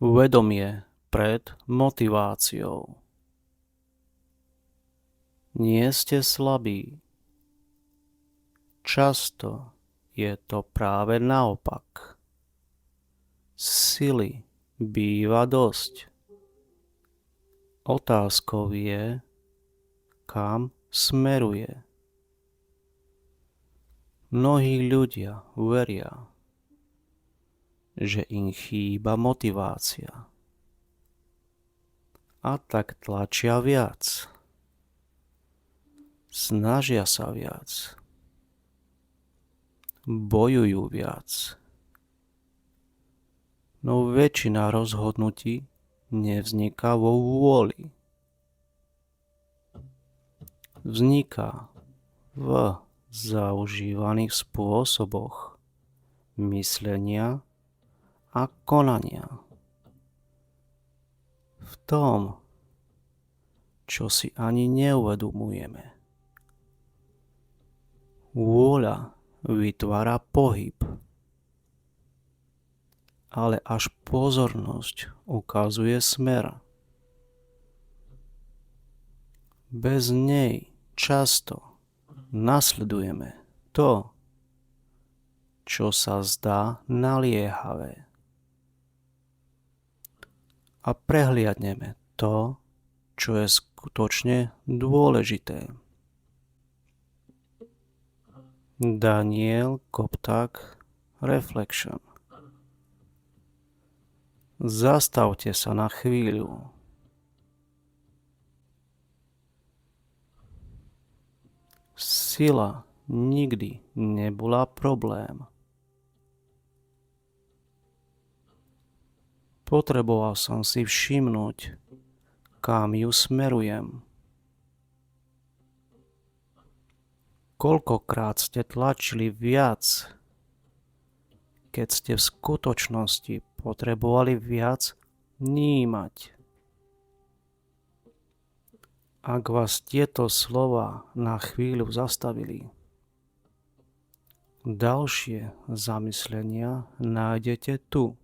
Vedomie pred motiváciou. Nie ste slabí. Často je to práve naopak. Sily býva dosť. Otázkou je, kam smeruje. Mnohí ľudia veria, že im chýba motivácia. A tak tlačia viac. Snažia sa viac. Bojujú viac. No väčšina rozhodnutí nevzniká vo vôli. Vzniká v zaužívaných spôsoboch myslenia a konania. V tom, čo si ani neuvedomujeme. Vôľa vytvára pohyb, ale až pozornosť ukazuje smer. Bez nej často nasledujeme to, čo sa zdá naliehavé. A prehliadneme to, čo je skutočne dôležité. Daniel Koptak Reflection. Zastavte sa na chvíľu. Sila nikdy nebola problém. Potreboval som si všimnúť, kam ju smerujem. Koľkokrát ste tlačili viac, keď ste v skutočnosti potrebovali viac vnímať. Ak vás tieto slova na chvíľu zastavili, ďalšie zamyslenia nájdete tu.